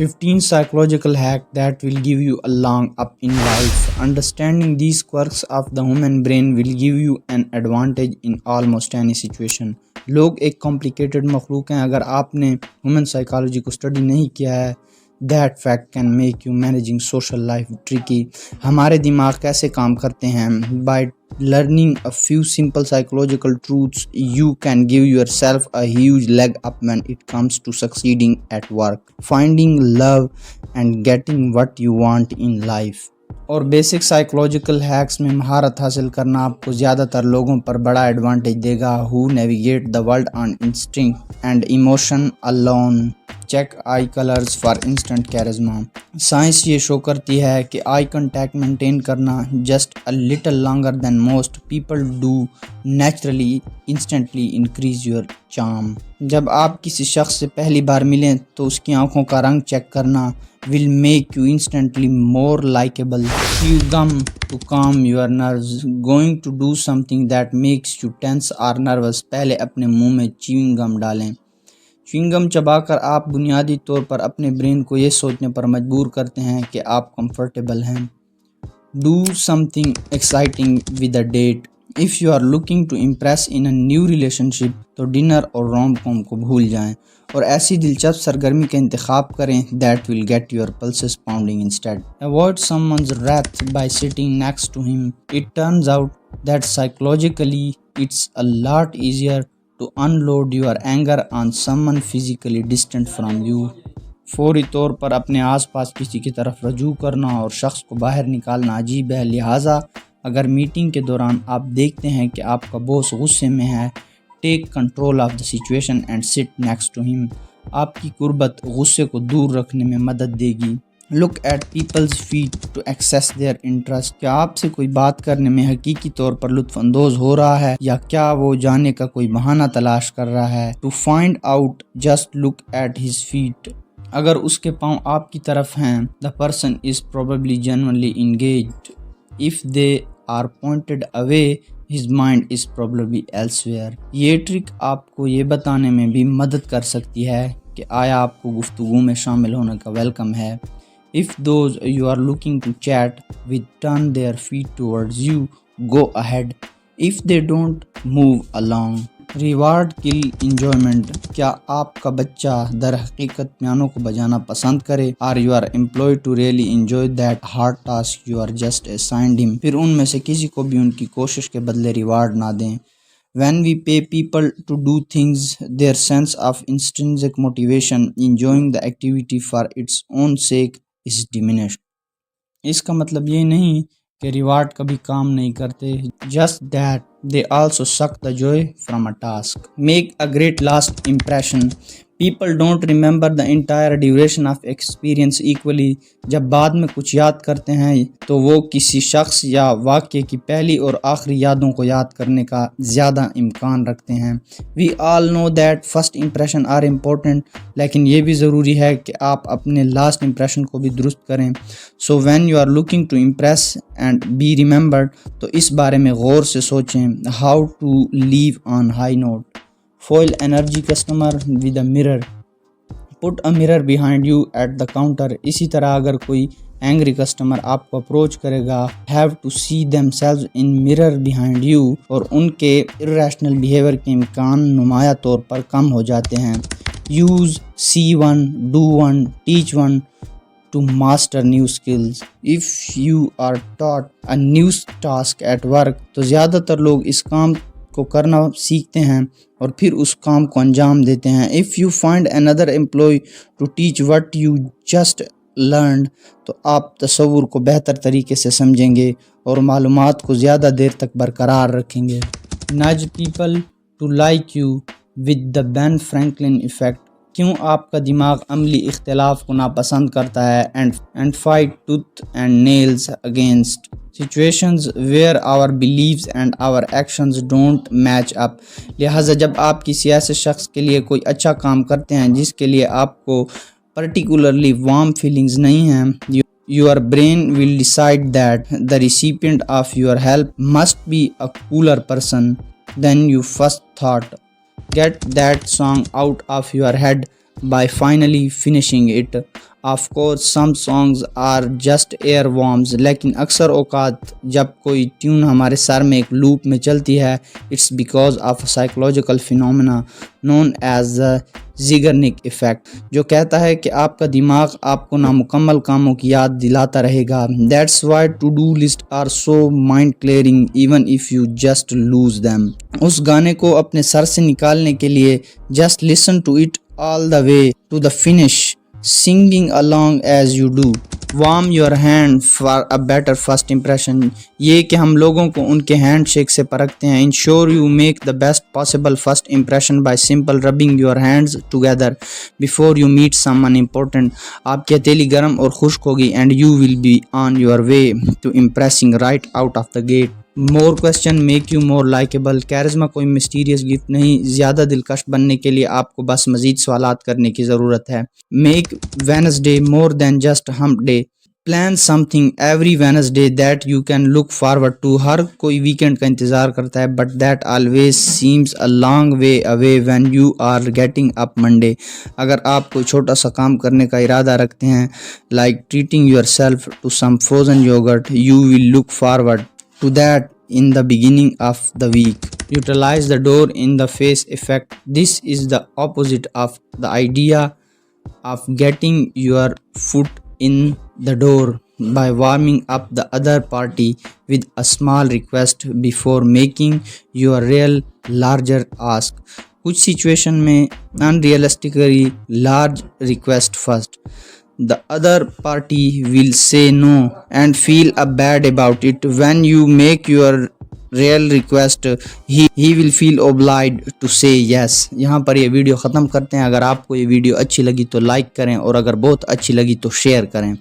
15 psychological hacks that will give you a long up in life. Understanding these quirks of the human brain will give you an advantage in almost any situation. लोग एक complicated मखलूक हैं. अगर आपने human psychology को study नहीं किया है, that fact can make you managing social life tricky. हमारे दिमाग कैसे काम करते हैं? By learning a few simple psychological truths, you can give yourself a huge leg up when it comes to succeeding at work, finding love and getting what you want in life. और basic psychological hacks में महारत हासिल करना आपको ज़्यादातर लोगों पर बड़ा एडवांटेज देगा. Who navigate the world on instinct and emotion alone. Check eye colours for instant charisma. Science ये शो करती है कि आई कंटैक्ट मेंटेन करना just a little longer than most people do naturally instantly increase your charm. जब आप किसी शख्स से पहली बार मिलें तो उसकी आंखों का रंग चेक करना will make you instantly more likable. Chew gum to calm your nerves. Going to do something that makes you tense or nervous. पहले अपने मुंह में च्यूइंग गम डालें. च्यूइंग गम चबाकर आप बुनियादी तौर पर अपने ब्रेन को ये सोचने पर मजबूर करते हैं कि आप कंफर्टेबल हैं. Do something exciting with a date. If you are looking to impress in a new relationship तो डिनर और रोम कॉम को भूल जाएं और ऐसी दिलचस्प सरगर्मी का इंतखाब करें that will get your pulses pounding instead. Avoid someone's wrath by sitting next to him. It turns out that psychologically it's a lot easier to unload your anger on someone physically distant from you. फौरी तौर पर अपने आसपास किसी की तरफ रजू करना और शख्स को बाहर निकालना अजीब है. लिहाजा अगर मीटिंग के दौरान आप देखते हैं कि आपका बॉस गुस्से में है, take control of the situation and sit next to him. आपकी कुर्बत गुस्से को दूर रखने में मदद देगी. Look at people's feet to access their interest. क्या आपसे कोई बात करने में हकीकी तौर पर लुत्फानंदोज हो रहा है या क्या वो जाने का कोई बहाना तलाश कर रहा है? To find out just look at his feet. अगर उसके पाँव आपकी तरफ हैं, the person is probably genuinely engaged. If they are pointed away, his mind is probably elsewhere. ये ट्रिक आपको ये बताने में भी मदद कर सकती है कि आया आपको गुफ्तगू में शामिल होने का वेलकम है. If those you are looking to chat with turn their feet towards you, go ahead. If they don't, move along. Reward kill enjoyment. क्या आपका बच्चा दर हकीकत पियानो को बजाना पसंद करे? Are you are employed to really enjoy that hard task you are just assigned him? फिर उनमें से किसी को भी उनकी कोशिश के बदले रिवार्ड ना दें. When we pay people to do things, their sense of intrinsic motivation, enjoying the activity for its own sake, is diminished. इसका मतलब ये नहीं कि रिवार्ड कभी काम नहीं करते. Just that they also suck the joy from a task. Make a great last impression. People don't remember the entire duration of experience equally. जब बाद में कुछ याद करते हैं तो वो किसी शख्स या वाक़ये की पहली और आखिरी यादों को याद करने का ज़्यादा इम्कान रखते हैं. We all know that first impression are important. लेकिन ये भी ज़रूरी है कि आप अपने लास्ट इम्प्रेशन को भी दुरुस्त करें. So when you are looking to impress and be remembered, तो इस बारे में गौर से सोचें. How to leave on high note. Foil energy customer with a mirror. Put a mirror behind you at the counter. इसी तरह अगर कोई एंग्री कस्टमर आपको अप्रोच करेगा, have to see themselves in mirror behind you, और उनके irrational behavior के इम्कान नुमाया तौर पर कम हो जाते हैं. Use see one, do one, teach one to master new skills. If you are taught a new task at work, तो ज़्यादातर लोग इस काम को करना सीखते हैं और फिर उस काम को अंजाम देते हैं. If you find another employee to teach what you just learned, तो आप तसव्वुर को बेहतर तरीके से समझेंगे और मालूमात को ज़्यादा देर तक बरकरार रखेंगे. Nudge people to like you with the Ben Franklin effect. क्यों आपका दिमाग अमली इख्तिलाफ को नापसंद करता है? and fight tooth and nails against situations where our beliefs and our actions don't match up. लिहाजा जब आप किसी ऐसे शख्स के लिए कोई अच्छा काम करते हैं जिसके लिए आपको particularly warm feelings नहीं हैं, your brain will decide that the recipient of your help must be a cooler person than you first thought. Get that song out of your head. by finally finishing it. Of course some songs are just earworms, लेकिन अक्सर औकात जब कोई tune हमारे sir में एक loop में चलती है, it's because of a psychological phenomena known as the Zeigarnik effect, जो कहता है कि आपका दिमाग आपको नामुकम्मल कामों की याद दिलाता रहेगा. That's why to-do lists are so mind clearing even if you just lose them. उस गाने को अपने सर से निकालने के लिए just listen to it all the way to the finish, singing along as you do. Warm your hand for a better first impression. ये कि हम लोगों को उनके हैंडशेक से परखते हैं. Ensure you make the best possible first impression by simple rubbing your hands together before you meet someone important. आपकी हथेली गर्म और खुश्क होगी and you will be on your way to impressing right out of the gate. More question make you more likeable. Charisma कोई mysterious gift नहीं, ज़्यादा दिलकश बनने के लिए आपको बस मज़ीद सवालात करने की ज़रूरत है. Make Wednesday more than just hump day. Plan something every Wednesday that you can look forward to. हर कोई वीकेंड का इंतज़ार करता है but that always seems a long way away when you are getting up Monday. अगर आप कोई छोटा सा काम करने का इरादा रखते हैं, like treating yourself to some frozen yoghurt, you will look forward to that in the beginning of the week. Utilize the door in the face effect. This is the opposite of the idea of getting your foot in the door by warming up the other party with a small request before making your real larger ask. कुछ situation में unrealistically large request first. The other party will say no and feel bad about it. When you make your real request, he will feel obliged to say yes. यहाँ पर ये video ख़त्म करते हैं. अगर आपको ये वीडियो अच्छी लगी तो लाइक करें और अगर बहुत अच्छी लगी तो शेयर करें.